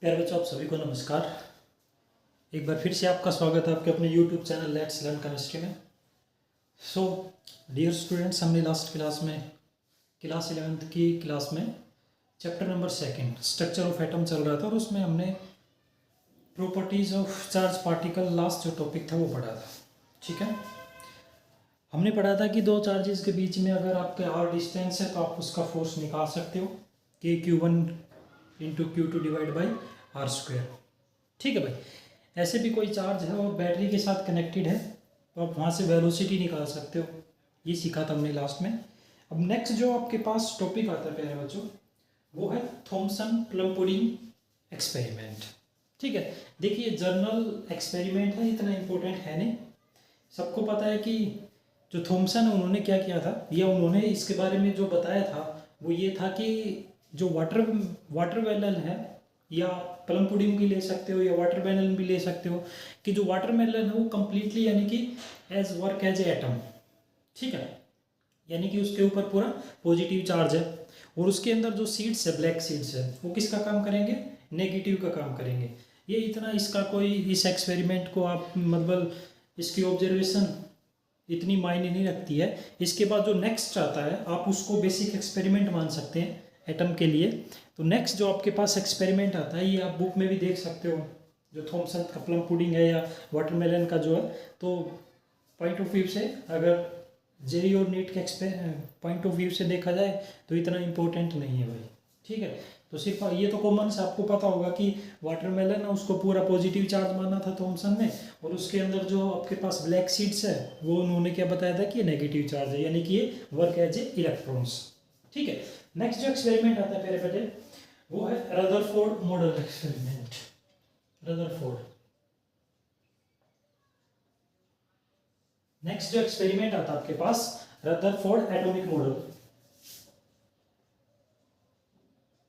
प्यारे बच्चों, आप सभी को नमस्कार। एक बार फिर से आपका स्वागत है आपके अपने YouTube channel let's learn chemistry में। सो डियर स्टूडेंट्स, हमने लास्ट क्लास में क्लास 11th की क्लास में chapter number 2 structure of atom चल रहा था और उसमें हमने properties of charge particle last जो टॉपिक था वो पढ़ा था। ठीक है, हमने पढ़ा था कि दो चार्जेस के बीच में अगर आपके आर डिस्टेंस है तो आप उसका फोर्स निकाल सकते हो Q1 into Q2 divide by r square. ठीक है भाई, ऐसे भी कोई चार्ज है और बैटरी के साथ कनेक्टेड है तो आप वहाँ से वेलोसिटी निकाल सकते हो। ये सीखा था हमने लास्ट में। अब नेक्स्ट जो आपके पास टॉपिक आता है प्यारे बच्चों, वो है थॉमसन प्लम पुडिंग एक्सपेरिमेंट। ठीक है, देखिए जर्नल एक्सपेरिमेंट है, इतना इम्पोर्टेंट है नहीं। सबको पता है कि जो थॉमसन उन्होंने क्या किया था, या उन्होंने इसके बारे में जो बताया था वो ये था कि जो वाटर मेलन है, या प्लम पुडिंग भी ले सकते हो या वाटर मेलन भी ले सकते हो, कि जो वाटर मेलन है वो कम्प्लीटली यानी कि as work as a atom. ठीक है, यानी कि उसके ऊपर पूरा पॉजिटिव चार्ज है और उसके अंदर जो सीड्स है, ब्लैक सीड्स है, वो किसका काम करेंगे, नेगेटिव का काम करेंगे। ये इतना इसका कोई इस एक्सपेरिमेंट को आप मतलब इसकी ऑब्जर्वेशन इतनी मायने नहीं रखती है। इसके बाद जो नेक्स्ट आता है आप उसको बेसिक एक्सपेरिमेंट मान सकते हैं एटम के लिए। तो नेक्स्ट जो आपके पास एक्सपेरिमेंट आता है, ये आप बुक में भी देख सकते हो, जो थॉमसन का प्लम पुडिंग है या वाटरमेलन का जो है, तो पॉइंट ऑफ व्यू से अगर जेई और नीट के पॉइंट ऑफ व्यू से देखा जाए तो इतना इम्पोर्टेंट नहीं है भाई। ठीक है, तो सिर्फ ये तो कॉमन से आपको पता होगा कि वाटरमेलन है उसको पूरा पॉजिटिव चार्ज माना था थॉमसन ने, और उसके अंदर जो आपके पास ब्लैक सीड्स है वो उन्होंने क्या बताया था कि ये नेगेटिव चार्ज है, यानी कि ये वर्क एज ए इलेक्ट्रॉन्स। ठीक है, नेक्स्ट जो एक्सपेरिमेंट आता है प्यारे बेटे, वो है Rutherford model experiment. Rutherford next जो एक्सपेरिमेंट आता है आपके पास, Rutherford atomic model.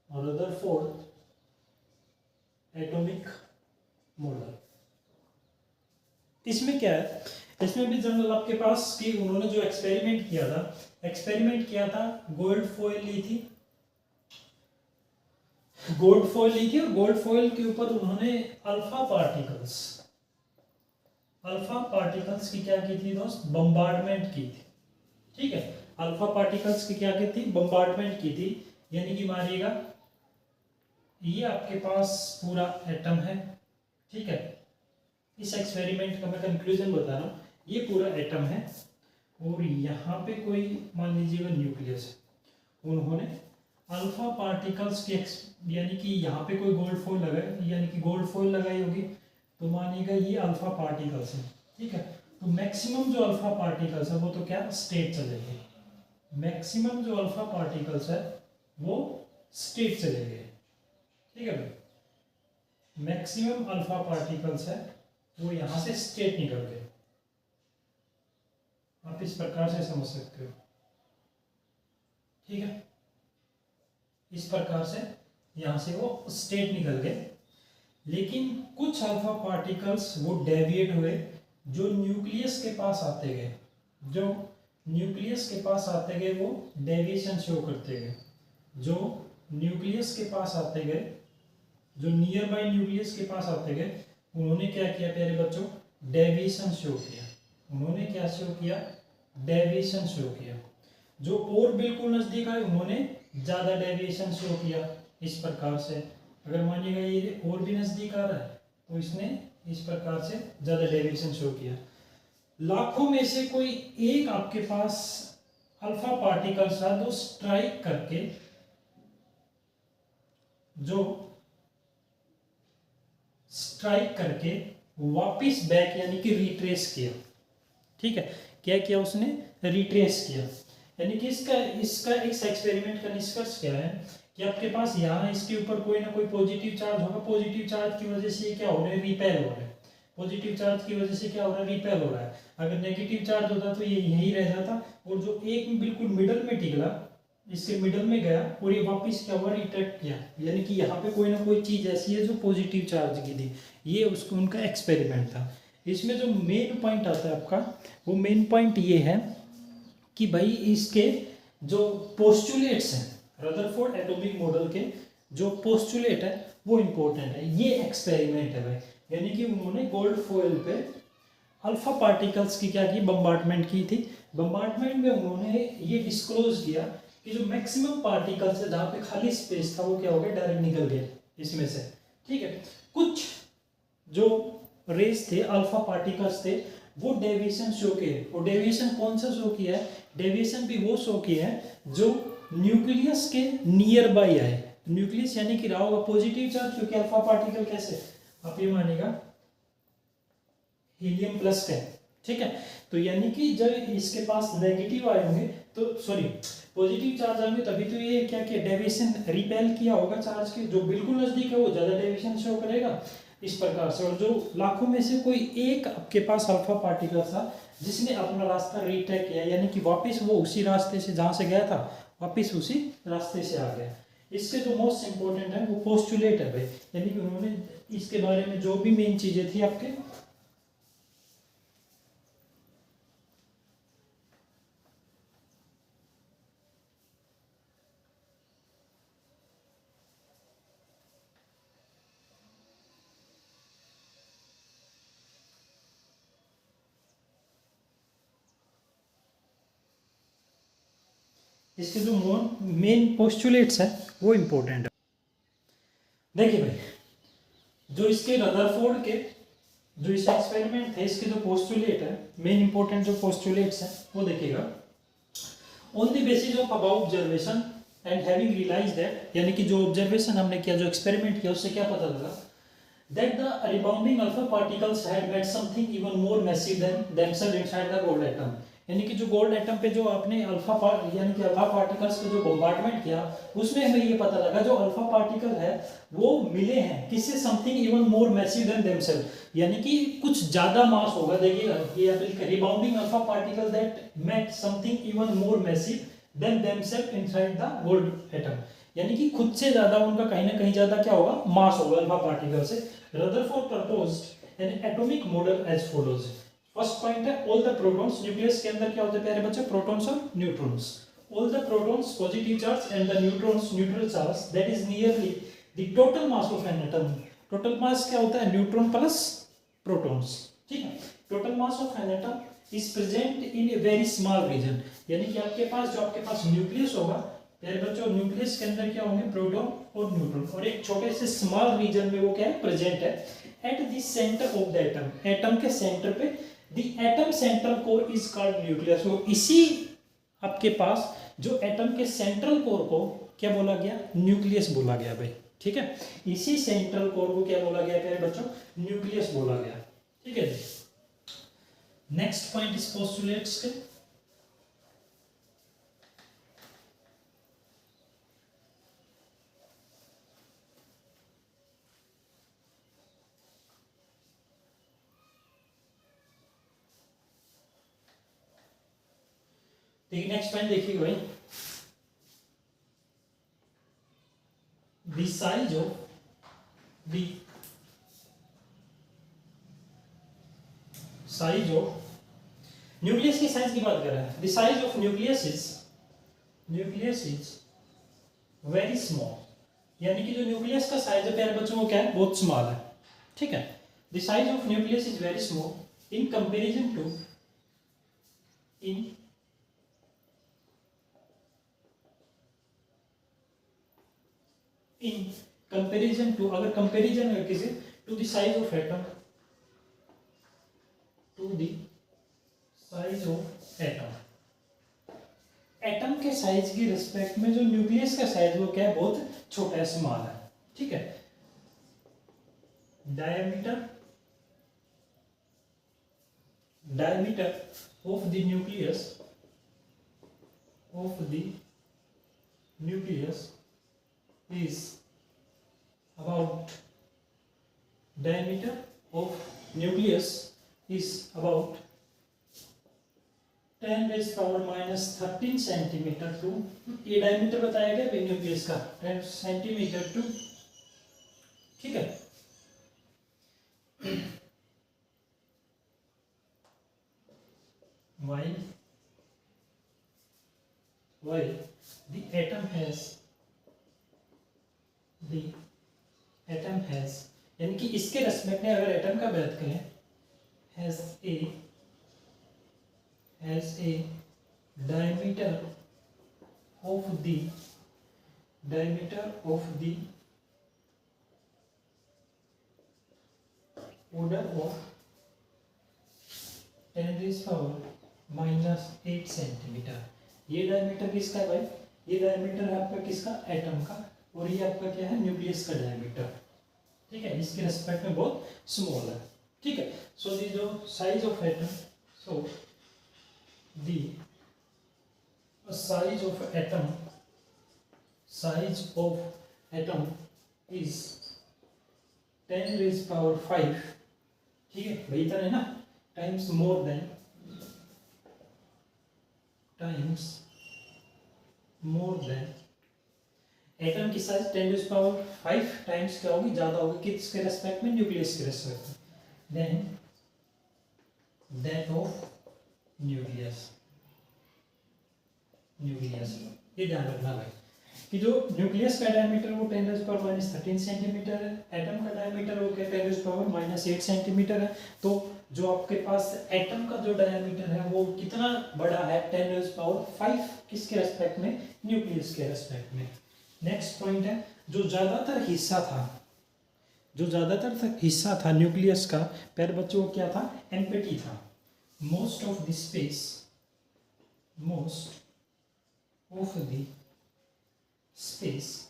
Rutherford atomic model, इसमें क्या है, इसमें भी जनरल आपके पास कि उन्होंने जो एक्सपेरिमेंट किया था गोल्ड फॉइल ली थी, और गोल्ड फॉइल के ऊपर उन्होंने अल्फा पार्टिकल्स की क्या की थी दोस्त, बम्बार्डमेंट की थी। ठीक है, अल्फा पार्टिकल्स की क्या की थी, बम्बार्डमेंट की थी। यानी कि मानिएगा ये आपके पास पूरा एटम है। ठीक है, इस एक्सपेरिमेंट का मैं कंक्लूजन बता रहा हूँ, ये पूरा एटम है और यहाँ पे कोई मान लीजिएगा न्यूक्लियस है। उन्होंने अल्फा पार्टिकल्स के यानी कि यहाँ पे कोई गोल्ड फॉइल लगाई, यानी कि गोल्ड फॉइल लगाई होगी, तो मानिएगा ये अल्फा पार्टिकल्स है। ठीक है, तो मैक्सिमम जो अल्फा पार्टिकल्स है वो तो क्या स्टेट चले गए, मैक्सिमम जो अल्फा पार्टिकल्स है वो स्टेट चले गए। ठीक है भाई, मैक्सिमम अल्फा पार्टिकल्स है वो यहां से स्टेट निकल गए। आप इस प्रकार से समझ सकते हो। ठीक है, इस प्रकार से यहां से वो स्टेट निकल गए, लेकिन कुछ अल्फा पार्टिकल्स वो डेविएट हुए, जो न्यूक्लियस के पास आते गए, वो डेविएशन शो करते गए, जो न्यूक्लियस के पास आते गए, जो नियर बाई न्यूक्लियस के पास आते गए, उन्होंने क्या किया प्यारे बच्चों, डेविएशन शो किया। उन्होंने क्या शो किया, डेविएशन शो किया। जो और बिल्कुल नजदीक आए उन्होंने ज्यादा डेविएशन शो किया। इस प्रकार से अगर मानिएगा ये और भी नजदीक आ रहा है तो इसने इस प्रकार से ज्यादा डेविएशन शो किया। लाखों में से कोई एक आपके पास अल्फा पार्टिकल्स था जो स्ट्राइक करके, वापिस बैक यानी कि रिट्रेस किया। ठीक है, क्या किया उसने, रिट्रेस किया। यानी कि इसका इस एक्सपेरिमेंट का निष्कर्ष क्या है कि आपके पास यहाँ इसके ऊपर कोई ना कोई पॉजिटिव चार्ज होगा, पॉजिटिव चार्ज की वजह से ये क्या हो रहा है, रिपेल हो रहा है। पॉजिटिव चार्ज की वजह से क्या हो रहा है, रिपेल हो रहा है। अगर नेगेटिव चार्ज होता तो ये यही रह जाता, और जो एक बिल्कुल मिडल में टिकला, इसके मिडल में गया और ये वापस क्या हुआ, रिट्रैक्ट किया। यानी कि यहाँ पे कोई ना कोई चीज ऐसी है जो पॉजिटिव चार्ज की थी। ये उसको उनका एक्सपेरिमेंट था। इसमें जो मेन पॉइंट आता है आपका, वो मेन पॉइंट ये है कि भाई इसके जो पोस्टुलेट्स हैं रदरफोर्ड एटॉमिक मॉडल के, जो पोस्टुलेट है वो इम्पोर्टेंट है। ये एक्सपेरिमेंट है भाई, यानी कि उन्होंने गोल्ड फॉइल पे अल्फा पार्टिकल्स की क्या की, बम्बार्टमेंट की थी। बम्बार्टमेंट में उन्होंने ये डिस्क्लोज किया कि जो मैक्सिमम पार्टिकल्स है, जहाँ पे खाली स्पेस था, वो क्या हो गया, डायरेक्ट निकल गया इसमें से। ठीक है, कुछ जो रेस थे, अल्फा पार्टिकल्स थे, वो डेविएशन शो किए। और डेविएशन कौन सा शो किया है, डेविएशन भी वो शो किया है जो न्यूक्लियस के नियर बाई आए। न्यूक्लियस यानी कि रहा होगा पॉजिटिव चार्ज, क्योंकि अल्फा पार्टिकल कैसे, आप ये मानेगा हीलियम प्लस का है। ठीक है, तो यानी कि जब इसके पास नेगेटिव आए होंगे, तो सॉरी पॉजिटिव चार्ज आएंगे, तभी तो ये क्या किया, डेविएशन रिपेल किया होगा चार्ज के। जो बिल्कुल नजदीक है वो ज्यादा डेविएशन शो करेगा, इस प्रकार से। और जो लाखों में से कोई एक आपके पास अल्फा पार्टिकल था जिसने अपना रास्ता रीटेक किया, यानी कि वापस वो उसी रास्ते से जहाँ से गया था वापस उसी रास्ते से आ गया। इसके जो मोस्ट इंपॉर्टेंट है वो पोस्टुलेट है भाई, यानी कि उन्होंने इसके बारे में जो भी मेन चीजें थी आपके, इसके जो मेन पोस्टुलेट्स है वो इम्पोर्टेंट है। देखिए भाई, जो इसके रदरफोर्ड के जो इस एक्सपेरिमेंट थे, इसके जो पोस्टुलेट है, मेन इंपॉर्टेंट जो पोस्टुलेट्स हैं वो देखिएगा। On the basis of about observation and having realise that, यानी कि जो ऑब्जर्वेशन हमने किया, जो एक्सपेरिमेंट किया, उससे क्या पता लगा, that the rebounding alpha particles had met something even more massive than themselves inside the gold atom। यानी कि जो गोल्ड एटम पे जो आपने यानी कि अल्फा पार्टिकल्स पे जो बम्बार्टमेंट किया, उसमें हमें ये पता लगा जो अल्फा पार्टिकल है वो मिले हैं किससे, something even more massive than themselves, यानी कि कुछ ज्यादा मास होगा। देखिएगा ये आप rebounding alpha particle that met something even more massive than themselves inside the gold atom, यानी कि खुद से ज्यादा उनका कहीं ना कहीं ज्यादा क्या होगा, मास होगा अल्फा पार्टिकल से। Rutherford proposed an atomic model as follows. First point है, ऑल द प्रोटॉन्स, न्यूक्लियस के अंदर क्या होते हैं प्यारे बच्चे, प्रोटॉन्स और neutrons. All the protons positive charge and the neutrons neutral charge, that is nearly the total mass of an atom. Total mass क्या होता है, न्यूट्रॉन प्लस प्रोटॉन्स। ठीक है, total mass of an atom is present in a very small reason, यानी कि आपके पास जो आपके पास न्यूक्लियस होगा प्यारे बच्चों, न्यूक्लियस के अंदर क्या होंगे, प्रोटॉन और न्यूट्रॉन, और एक छोटे से स्मॉल रीजन में वो क्या है, प्रेजेंट है। At the centre of the atom, atom के सेंटर पे, the atom central core is called nucleus. वो इसी आपके पास जो एटम के सेंट्रल कोर को क्या बोला गया, न्यूक्लियस बोला गया भाई। ठीक है, इसी सेंट्रल कोर को क्या बोला गया प्यारे बच्चों, न्यूक्लियस बोला गया। ठीक है, नेक्स्ट पॉइंट इस पोस्टुलेट्स के, देखिए नेक्स्ट पॉइंट देखिएगा भाई, the size of the size of nucleus की साइज की बात कर रहा है। The size of nucleus is very small, यानी कि जो न्यूक्लियस का साइज है प्यारे बच्चों वो क्या है, बहुत स्मॉल है। ठीक है, the size of nucleus is very small in comparison to in comparison to, अगर कंपेरिजन है किसी, to the size of atom, to the size of atom, atom के साइज की रिस्पेक्ट में जो न्यूक्लियस का साइज वो क्या है, बहुत छोटा है, स्मॉल है। ठीक है, diameter of the nucleus is about diameter of nucleus is about 10 raised power minus 13 centimetre to, ये डायमीटर बताया गया न्यूक्लियस का, 10 सेंटीमीटर टू। ठीक है, while the atom has the atom has, यानी कि इसके रेस्पेक्ट में अगर एटम का बात करें, has a diameter of the order of 10⁻⁻8 centimetre. ये डायमीटर किसका है भाई? ये डायमीटर है आपका किसका? एटम का। और ये आपका क्या है? न्यूक्लियस का डायमीटर। ठीक है, इसके रेस्पेक्ट में बहुत स्मॉल है। ठीक है, सो दी जो size of atom, so the size of atom is 10⁵, ठीक है भाई, इतना है ना, टाइम्स मोर देन एटम की साइज 10⁵ टाइम्स क्या होगी? ज्यादा होगी किसके रेस्पेक्ट में? न्यूक्लियस के रेस्पेक्ट में, देन दैट ऑफ न्यूक्लियस। ये ध्यान रखना भाई कि जो न्यूक्लियस का डायमीटर वो 10⁻⁻13 सेंटीमीटर है, एटम का डायमीटर वो क्या 10⁻⁻8 सेंटीमीटर है। तो जो आपके पास एटम का जो डायमीटर है वो कितना बड़ा है? 10⁵ किसके रेस्पेक्ट में? न्यूक्लियस के रेस्पेक्ट में। नेक्स्ट पॉइंट है, जो ज्यादातर हिस्सा था न्यूक्लियस का, प्यारे बच्चों, क्या था? एम्प्टी था। Most of the space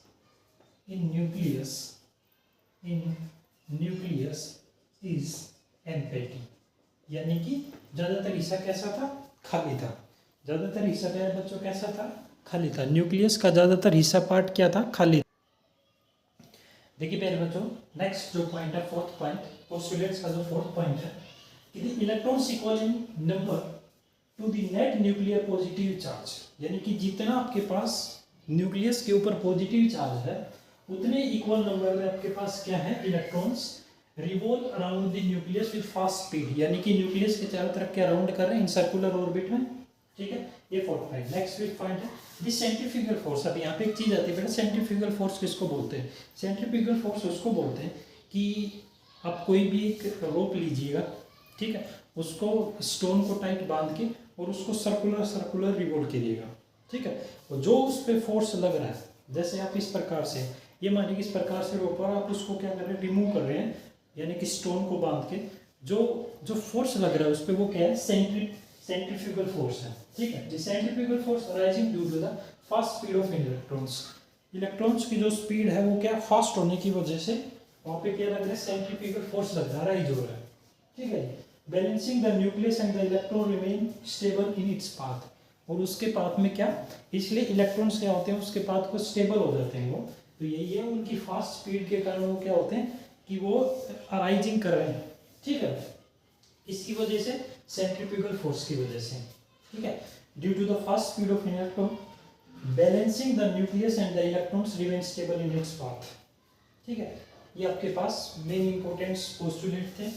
in nucleus is empty, यानी कि ज्यादातर हिस्सा कैसा था? खाली था। ज्यादातर हिस्सा क्या है बच्चों? कैसा था? खाली था। न्यूक्लियस का ज्यादातर हिस्सा पार्ट क्या था? खाली। देखिए प्यारे बच्चों, नेक्स्ट जो पॉइंट है, फोर्थ पॉइंट, पोस्टुलेट्स का जो फोर्थ पॉइंट है कि the electrons equal in number two the net nuclear positive charge, यानी कि जितना आपके पास न्यूक्लियस के ऊपर पॉजिटिव चार्ज है उतने इक्वल नंबर में आपके पास क्या है? Electrons revolve around the nucleus with fast speed, यानी कि न्यूक्लियस के चारों तरफ क्या राउंड कर रहे हैं? इन सर्कुलर ऑर्बिट में। ठीक है, ये फोर्थ पॉइंट। नेक्स्ट पॉइंट है द सेंट्रीफ्यूगल फोर्स। अब यहाँ पे एक चीज आती है बेटा, सेंट्रीफ्यूगल फोर्स किसको बोलते हैं? सेंट्रीफ्यूगल फोर्स उसको बोलते हैं कि आप कोई भी एक रोप लीजिएगा, ठीक है, उसको स्टोन को टाइट बांध के और उसको सर्कुलर रिवॉल्व कीजिएगा, ठीक है, और जो उस पर फोर्स लग रहा है, जैसे आप इस प्रकार से, ये मानिए कि इस प्रकार से रोप और आप उसको क्या कर रहे हैं? रिमूव कर रहे हैं, यानी कि स्टोन को बांध के जो फोर्स लग रहा है उस पर, वो क्या है? सेंट्रीफ्यूगल फोर्स है। ठीक है, the centrifugal force arising due to the fast speed of electrons की जो स्पीड है वो क्या? फास्ट होने की वजह से वहाँ पे क्या लग रहा है? सेंट्रीफ्यूगल फोर्स लग रहा है, राइज हो रहा है। ठीक है, balancing the nucleus and the electron remain stable in its path, और उसके पाथ में क्या? इसलिए इलेक्ट्रॉन्स क्या होते हैं? उसके पाथ को स्टेबल हो जाते हैं वो। तो यही है, उनकी फास्ट स्पीड के कारण वो क्या होते हैं कि वो अराइजिंग कर रहे हैं। ठीक है, इसकी वजह से सेंट्रीफ्यूगल फोर्स की वजह से। ठीक है, due to the fast speed of electron balancing the nucleus and the electrons remain stable in its path. ठीक है, ये आपके पास मेन इंपॉर्टेंट पोस्टुलेट थे।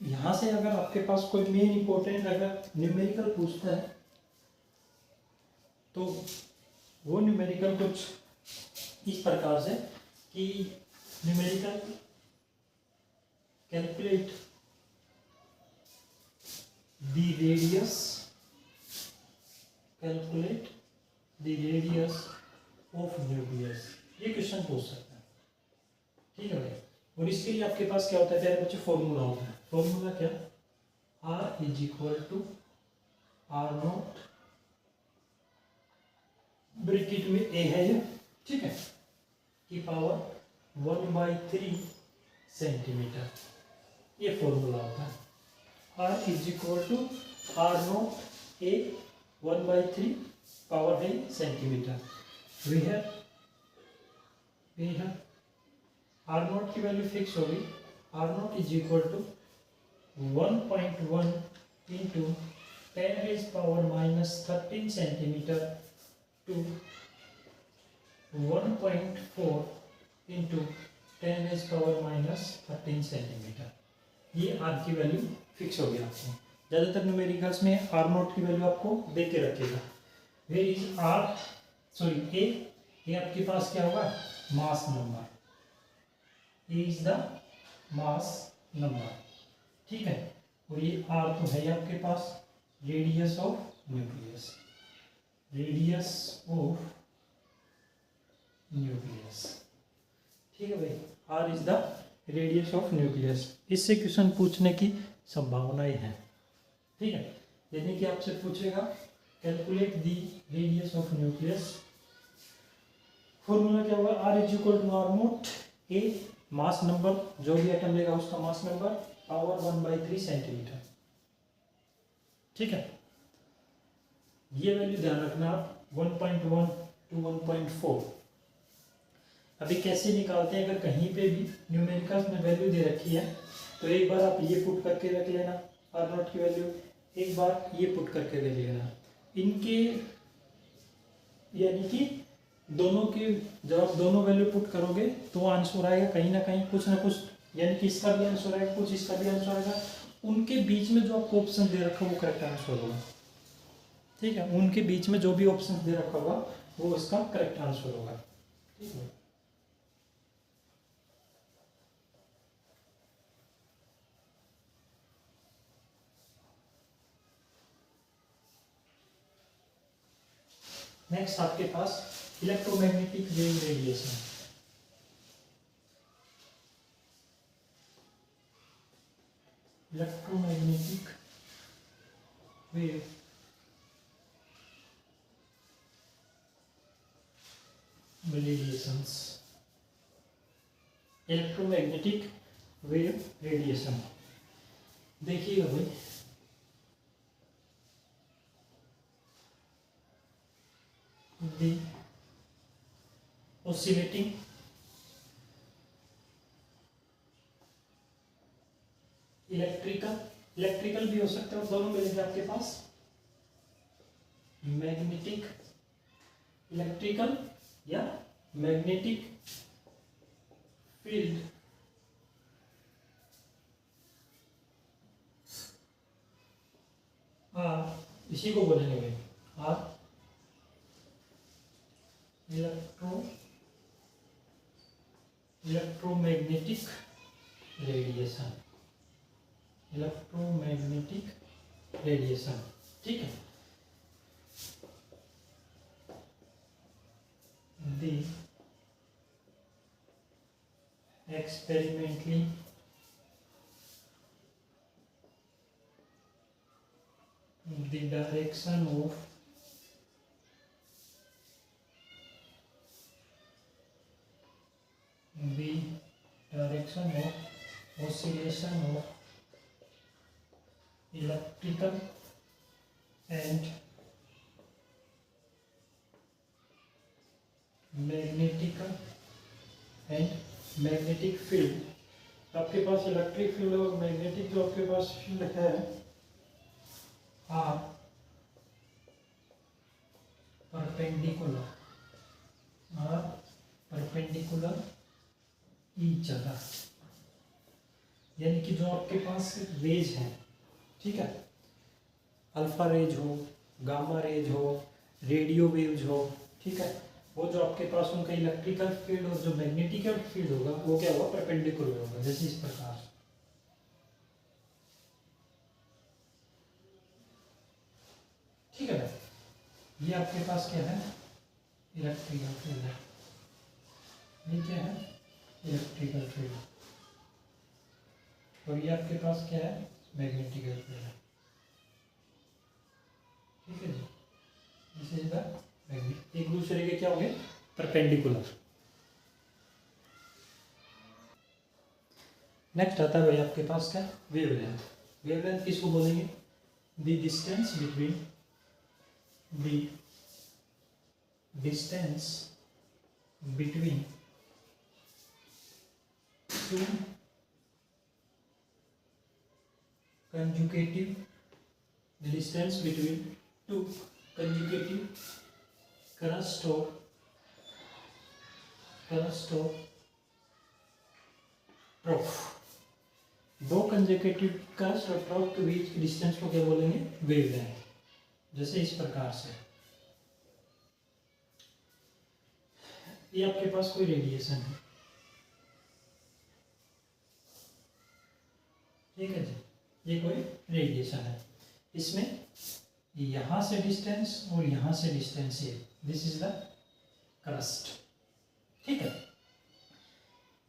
यहाँ से अगर आपके पास कोई मेन इंपॉर्टेंट अगर न्यूमेरिकल पूछता है तो वो न्यूमेरिकल कुछ इस प्रकार से कि numerical calculate the radius of nucleus, ये क्वेश्चन पूछ सकता है। ठीक है भाई, और इसके लिए आपके पास क्या होता है प्यारे बच्चे? फॉर्मूला होता है। फॉर्मूला क्या? R = R0, ब्रैकेट में A है ये, ठीक है, की पावर 1/3 सेंटीमीटर, ये फॉर्मूला होता है। R = R0 A 1/3 पावर है सेंटीमीटर। वी है R0 की वैल्यू फिक्स होगी, R0 = 1.1 × 10⁻⁻13 centimetre to 1.4 into 10⁻⁻13 centimetre. ये आर की वैल्यू फिक्स हो गया आपको। ज़्यादातर न्यूमेरिकल्स में आर नोट की वैल्यू आपको दे के रखेगा। Where is r sorry a आपके पास क्या होगा, mass number. A is the mass number, ठीक है। और ये आर तो है आपके पास radius of nucleus, radius of nucleus, ठीक है भाई। R is the radius of nucleus. इससे क्वेश्चन पूछने की संभावनाएं हैं, ठीक है। यानी कि आपसे पूछेगा calculate the radius of nucleus. Formula क्या होगा, R is equal to R nought A mass number, जो भी एटम लेगा उसका मास नंबर, पावर 1/3 सेंटीमीटर, ठीक है। ये वैल्यू ध्यान रखना आप 1.1 to 1.4। अभी कैसे निकालते हैं, अगर कहीं पे भी न्यूमेरिकल्स में वैल्यू दे रखी है तो एक बार आप ये पुट करके रख लेना आर नॉट की वैल्यू, एक बार ये पुट करके रख लेना। इनके यानी कि दोनों की जब आप दोनों वैल्यू पुट करोगे तो आंसर आएगा कहीं ना कहीं कुछ ना कुछ, यानी कि इसका भी आंसर आएगा कुछ, इसका भी आंसर आएगा। उनके बीच में जो आपको ऑप्शन दे रखा वो करेक्ट आंसर होगा, ठीक है। उनके बीच में जो भी ऑप्शन दे रखा होगा वो इसका करेक्ट आंसर होगा, ठीक है। नेक्स्ट आपके पास electromagnetic wave radiation. Electromagnetic wave radiations, electromagnetic wave radiation. देखिएगा भाई, the oscillating इलेक्ट्रिकल भी हो सकते हैं, दोनों मिलेंगे आपके पास, मैग्नेटिक इलेक्ट्रिकल या मैग्नेटिक फील्ड इसी को बोलेंगे भाई or electromagnetic radiation, electromagnetic radiation, ठीक है। The experimentally the direction of oscillation of electrical and magnetic field. आपके पास इलेक्ट्रिक फील्ड और मैग्नेटिक जो आपके पास फील्ड है आर परपेंडिकुलर ईच अदर, यानी कि जो आपके पास रेज है, ठीक है, अल्फा रेज हो, गामा रेज हो, रेडियो वेव्स हो, ठीक है, वो जो आपके पास उनका इलेक्ट्रिकल फील्ड और जो मैग्नेटिकल फील्ड होगा वो क्या होगा, परपेंडिकुलर होगा, जैसे इस प्रकार, ठीक है ना। ये आपके पास क्या है, इलेक्ट्रिकल फील्ड है, ये क्या है, इलेक्ट्रिकल फील्ड, और ये आपके पास क्या है, मैग्नेटिकल फील्ड है, ठीक है जी। दिस इज द मैग्नेट, एक दूसरे के क्या होंगे, परपेंडिकुलर। नेक्स्ट आता है भाई आपके पास क्या, वेवलेंथ। वेवलेंथ किसको बोलेंगे, the distance between two conjugative, the distance between two conjugative crust और ट्रफ, दो कंसेक्यूटिव क्रस्ट और ट्रफ के बीच की डिस्टेंस को क्या बोलेंगे? वेवलेंथ। जैसे इस प्रकार से ये आपके पास कोई रेडिएशन है, ठीक है जी, ये कोई रेडिएशन है, इसमें यहां से डिस्टेंस और यहां से डिस्टेंस है, दिस इज द क्रस्ट, ठीक है।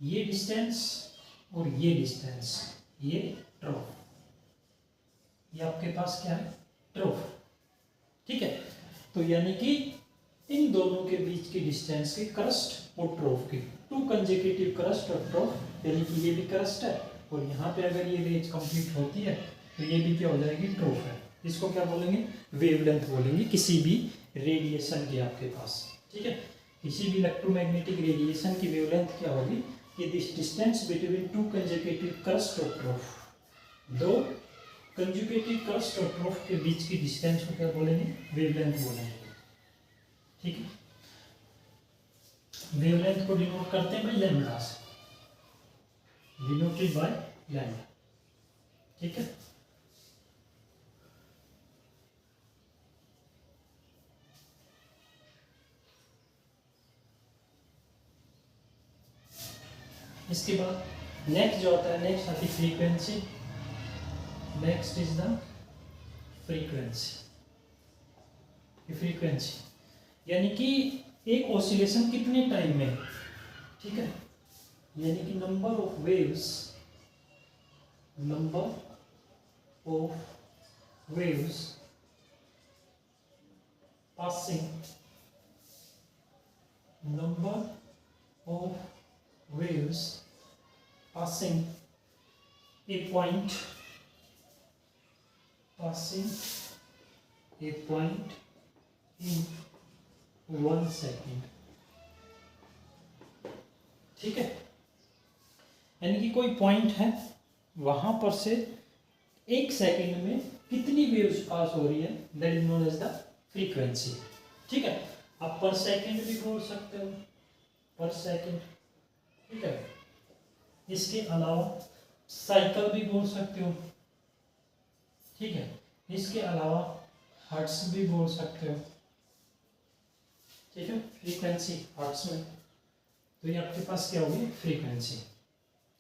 ये डिस्टेंस और ये डिस्टेंस, ये ट्रफ, ये आपके पास क्या है? ट्रफ, ठीक है। तो यानी कि इन दोनों के बीच की डिस्टेंस की क्रस्ट और ट्रफ की, टू कंसेक्यूटिव क्रस्ट और ट्रफ, यानी कि ये भी क्रस्ट है और यहाँ पे अगर ये रेंज कंप्लीट होती है तो ये भी क्या हो जाएगी? ट्रफ है। इसको क्या बोलेंगे? वेवलेंथ बोलेंगे किसी भी रेडिएशन की आपके पास, ठीक है। किसी भी इलेक्ट्रोमैग्नेटिक रेडिएशन की वेवलेंथ क्या होगी? कि this distance between two consecutive crust और ट्रफ, दो कंसेक्यूटिव क्रस्ट और ट्रफ के बीच की डिस्टेंस को क्या बोलेंगे? वेवलेंथ बोलेंगे, ठीक है। वेवलेंथ को डिनोट करते हैं भाई लैम्डा से, डिनोटेड बाय लैम्डा, ठीक है। इसके बाद नेक्स्ट जो आता है, नेक्स्ट आती frequency, next is the frequency. Frequency यानी कि एक ऑसिलेशन कितने टाइम में, ठीक है, यानी कि number of waves passing, number of waves passing a point in 1 second, ठीक है। यानी कि कोई पॉइंट है, वहां पर से 1 सेकेंड में कितनी वेव्स पास हो रही है, that is known as the frequency, ठीक है। आप पर सेकेंड भी बोल सकते हो, पर सेकेंड, ठीक है। इसके अलावा साइकिल भी बोल सकते हो, ठीक है। इसके अलावा हर्ट्स भी बोल सकते हो, ठीक है। फ्रीक्वेंसी हर्ट्स में, तो ये आपके पास क्या होगी? फ्रीक्वेंसी,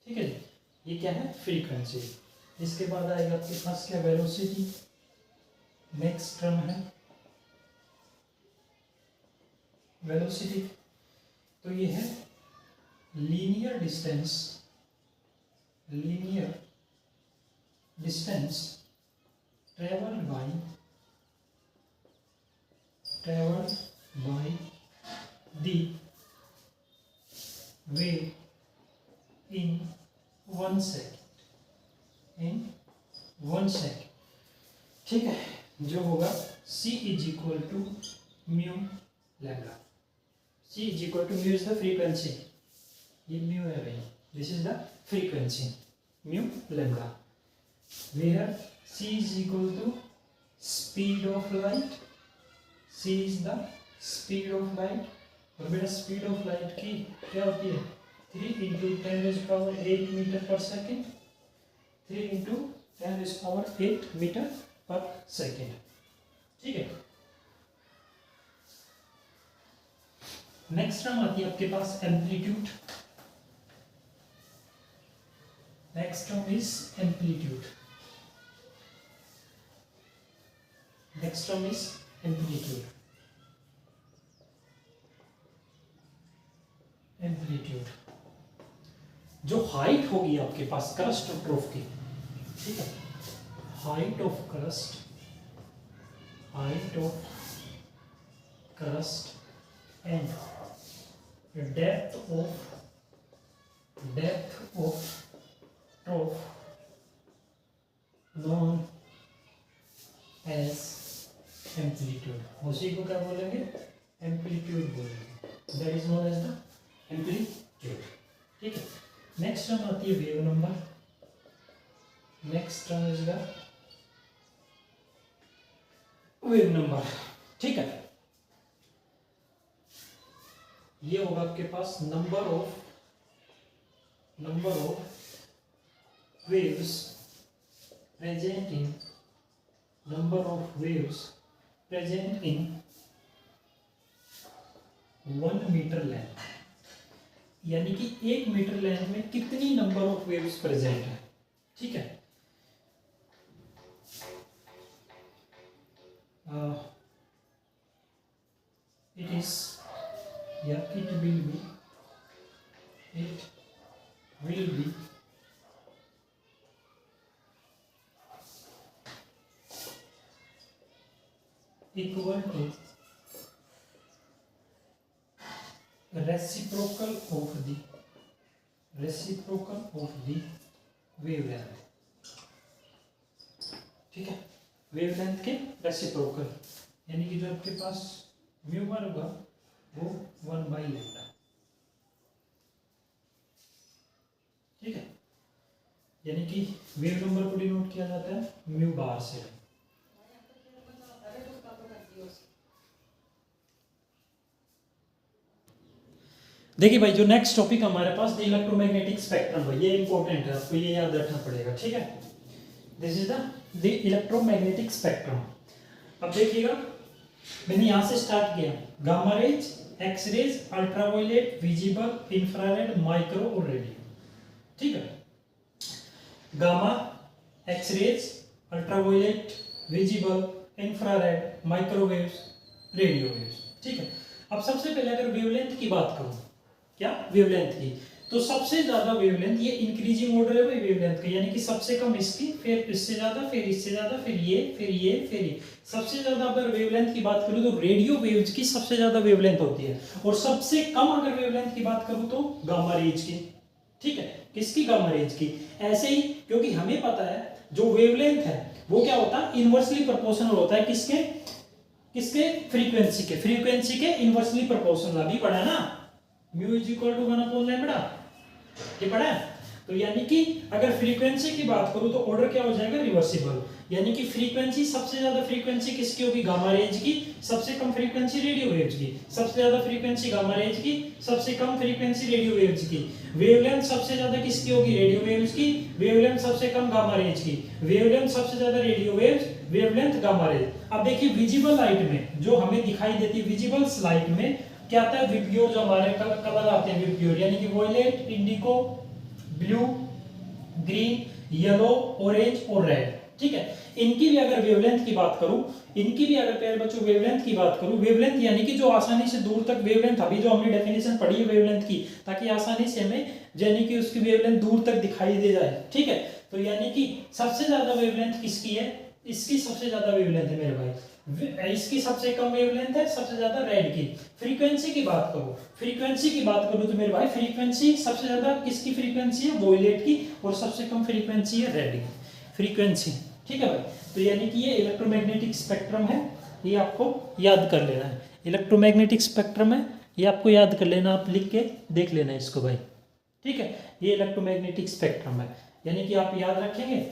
ठीक है जी। ये क्या है? फ्रीक्वेंसी। इसके बाद आएगा आपके पास क्या? वेलोसिटी, नेक्स्ट टर्म है वेलोसिटी। तो ये है linear distance travelled by the wave in 1 second, ठीक है। जो होगा c is equal to mu lambda. c is equal to mu is the frequency, ये म्यू है भाई, this is the frequency mu lambda, where c is equal to speed of light, c is the speed of light. और बेटा speed of light की क्या होती है? 3 × 10⁸ metre पर सेकेंड, 3 × 10⁸ मीटर पर सेकेंड, ठीक है। नेक्स्ट टर्म आती है आपके पास amplitude. Next term is amplitude. Next term is amplitude. Amplitude जो हाइट होगी आपके पास क्रस्ट और ट्रफ की, ठीक है। Height of crest and depth of trough known as amplitude. उसी को क्या बोलेंगे? एम्पलीट्यूड बोलेंगे, that is known as the amplitude, ठीक है। नेक्स्ट टर्म आती है wave number. Next term is the wave number, ठीक है। ये होगा आपके पास number of waves present in number of waves present in 1 metre length, यानी कि 1 मीटर लेंथ में कितनी नंबर ऑफ वेव्स प्रेजेंट है। ठीक है, it is, yeah, it will be equal to reciprocal of the wavelength। ठीक है, वेवलेंथ के रेसिप्रोकल, यानी कि जो आपके पास म्यू वन होगा वो 1/λ। ठीक है, यानी कि वेव नंबर को डिनोट किया जाता है म्यू बार से। देखिए भाई, जो नेक्स्ट टॉपिक हमारे पास द इलेक्ट्रोमैग्नेटिक स्पेक्ट्रम है, ये इंपॉर्टेंट है, आपको ये याद रखना पड़ेगा। ठीक है, this is the electromagnetic spectrum. अब देखिएगा, मैंने यहां से स्टार्ट किया, gamma rays, X rays, ultraviolet, visible, infrared, micro और रेडियो। ठीक है, gamma, X rays, ultraviolet, visible, infrared, microwaves, radio waves. ठीक है, अब सबसे पहले अगर वेवलेंथ की बात करूं, क्या वेवलेंथ की, तो सबसे ज्यादा वेवलेंथ, ये इंक्रीजिंग ऑर्डर है भाई वेवलेंथ का, यानी कि सबसे कम इसकी, फिर इससे ज्यादा, फिर इससे ज्यादा, फिर ये, फिर ये, फिर ये। सबसे ज्यादा अगर वेवलेंथ की बात करूं तो रेडियो वेव्स की सबसे ज्यादा वेवलेंथ होती है, और सबसे कम अगर वेवलेंथ की बात करूं तो गामा रेज की। ठीक है, किसकी? गामा रेज की। ऐसे ही, क्योंकि हमें पता है जो वेवलेंथ है वो क्या होता है, इनवर्सली प्रोपोर्शनल होता है किसके फ्रीक्वेंसी के इनवर्सली प्रोपोर्शनल। अभी पढ़ा ना, म्यू इज इक्वल टू 1/λ, ये पढ़ा है। तो यानी कि अगर फ्रीक्वेंसी की बात करूं तो ऑर्डर क्या हो जाएगा, रिवर्सिबल, यानी कि फ्रीक्वेंसी, सबसे ज्यादा फ्रीक्वेंसी किसकी होगी, गामा रेज की, सबसे कम फ्रीक्वेंसी रेडियो वेव्स की, सबसे ज्यादा फ्रीक्वेंसी गामा रेज की, सबसे कम फ्रीक्वेंसी रेडियो वेव्स की। वेवलेंथ सबसे ज्यादा किसकी होगी, रेडियो वेव्स की, वेवलेंथ सबसे कम गामा रेज की, वेवलेंथ सबसे ज्यादा radio waves, wavelength gamma rays. अब देखिए विजिबल लाइट में जो हमें दिखाई देती है, विजिबल लाइट में क्या आता है, विप्योर, जो हमारे कलर आते हैं विप्योर, यानी कि वॉयलेट, इंडिको, ब्लू, ग्रीन, येलो, ऑरेंज और रेड। ठीक है, इनकी भी अगर वेवलेंथ की बात करूं, इनकी भी अगर प्यारे बच्चों वेवलेंथ की बात करूं, वेवलेंथ यानी कि जो आसानी से दूर तक वेवलेंथ, अभी जो हमने डेफिनेशन पढ़ी है वेवलेंथ की, ताकि आसानी से हमें यानी कि उसकी वेवलेंथ दूर तक दिखाई दे जाए। ठीक है, तो यानी कि सबसे ज्यादा वेवलेंथ किसकी है, इसकी सबसे ज्यादा वेवलेंथ है मेरे भाई, इसकी सबसे कम वेवलेंथ है, सबसे ज्यादा रेड की। फ्रीक्वेंसी की बात करो, तो मेरे भाई फ्रीक्वेंसी सबसे ज्यादा किसकी फ्रीक्वेंसी है, वॉयलेट की, और सबसे कम फ्रीक्वेंसी है रेड की फ्रीक्वेंसी। ठीक है भाई, तो यानी कि ये इलेक्ट्रोमैग्नेटिक स्पेक्ट्रम है, ये आपको याद कर लेना है। इलेक्ट्रोमैग्नेटिक स्पेक्ट्रम है, ये आपको याद कर लेना, आप लिख के देख लेना इसको भाई। ठीक है, ये इलेक्ट्रोमैग्नेटिक स्पेक्ट्रम है, यानी कि आप याद रखेंगे,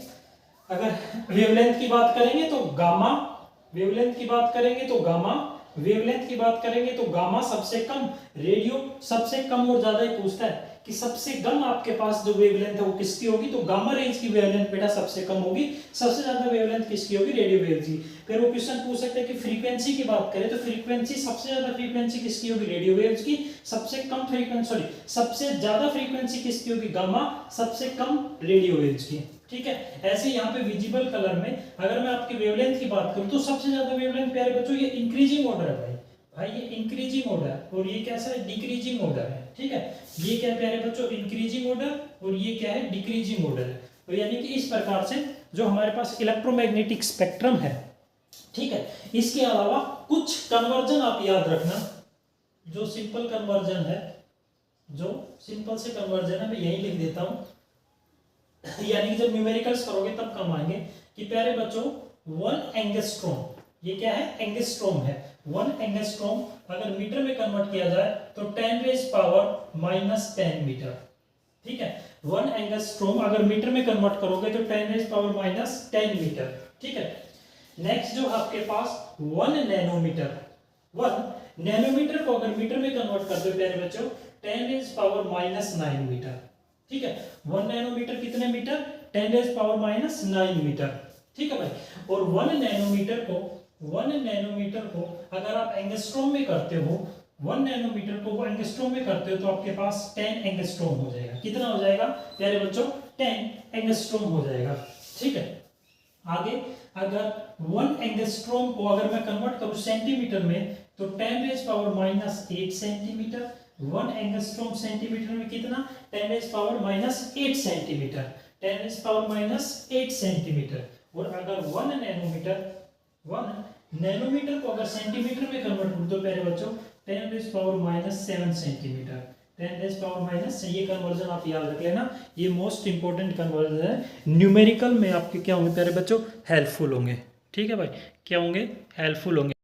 अगर वेवलेंथ की बात करेंगे तो गामा, वेवलेंथ की बात करेंगे तो गामा, वेवलेंथ की बात करेंगे तो गामा सबसे कम, रेडियो सबसे कम, और ज्यादा ही पूछता है कि सबसे कम आपके पास जो वेवलेंथ है वो किसकी होगी, तो गामा रेंज की वेवलेंथ बेटा सबसे कम होगी, सबसे ज्यादा वेवलेंथ किसकी होगी, रेडियो वेव्स की। फिर वो क्वेश्चन पूछ सकते हैं कि फ्रीक्वेंसी की बात करें तो फ्रीक्वेंसी, सबसे ज्यादा फ्रीक्वेंसी किसकी होगी, रेडियो वेव्स की, सबसे कम फ्रीक्वेंसी, सॉरी, सबसे ज्यादा फ्रीक्वेंसी किसकी होगी, गामा, सबसे कम रेडियो वेव्स की। ठीक है, ऐसे यहाँ पे विजिबल कलर में अगर मैं आपकी वेवलेंथ की बात करूं तो सबसे ज्यादा वेवलेंथ प्यारे बच्चों ये इंक्रीजिंग ऑर्डर है भाई, ये इंक्रीजिंग ऑर्डर, और ये कैसा है, डिक्रीजिंग ऑर्डर है। ठीक है, ये क्या है प्यारे बच्चों, इंक्रीजिंग ऑर्डर, और ये क्या है, डिक्रीजिंग ऑर्डर है। तो यानी कि इस प्रकार से जो हमारे पास इलेक्ट्रोमैग्नेटिक स्पेक्ट्रम है, ठीक है, इसके अलावा कुछ कन्वर्जन आप याद रखना, जो सिंपल कन्वर्जन है, जो सिंपल से कन्वर्जन है, मैं यही लिख देता हूं, यानी कि जब न्यूमेरिकल्स करोगे तब काम आएंगे, कि प्यारे बच्चों 1 एंगस्ट्रॉम, ये क्या है, एंगस्ट्रॉम है, 1 एंगस्ट्रॉम अगर मीटर में कन्वर्ट किया जाए तो 10⁻⁻10 मीटर। ठीक है, 1 एंगस्ट्रॉम अगर मीटर में कन्वर्ट करोगे तो 10⁻⁻10 मीटर। ठीक है, नेक्स्ट जो आपके पास 1 नैनोमीटर, 1 नैनोमीटर को अगर मीटर में कन्वर्ट कर दो प्यारे बच्चों 10⁻⁹ मीटर। ठीक है, 1 नैनोमीटर कितने मीटर? 10⁻⁹ मीटर। ठीक है भाई, और 1 नैनोमीटर को अगर आप एंगस्ट्रॉम में करते हो, 1 नैनोमीटर को एंगस्ट्रॉम में करते हो तो आपके पास 10 एंगस्ट्रॉम हो जाएगा। कितना हो जाएगा प्यारे बच्चों? 10 एंगस्ट्रॉम हो जाएगा। ठीक है, आगे अगर 1 एंगस्ट्रॉम को अगर मैं कन्वर्ट करूं सेंटीमीटर में तो 10⁻⁸ सेंटीमीटर। 1 एंगस्ट्रॉम सेंटीमीटर में कितना? 10⁻⁸ सेंटीमीटर। 10⁻⁸ सेंटीमीटर। और अगर 1 नैनोमीटर को अगर सेंटीमीटर में कन्वर्ट कर दो प्यारे बच्चों 10⁻⁷ सेंटीमीटर। 10⁻⁷ ये कन्वर्जन आप याद रख लेना, ये मोस्ट इंपॉर्टेंट कन्वर्जन है, न्यूमेरिकल में आपके क्या होंगे प्यारे बच्चों? हेल्पफुल होंगे। ठीक है भाई, क्या होंगे? हेल्पफुल होंगे।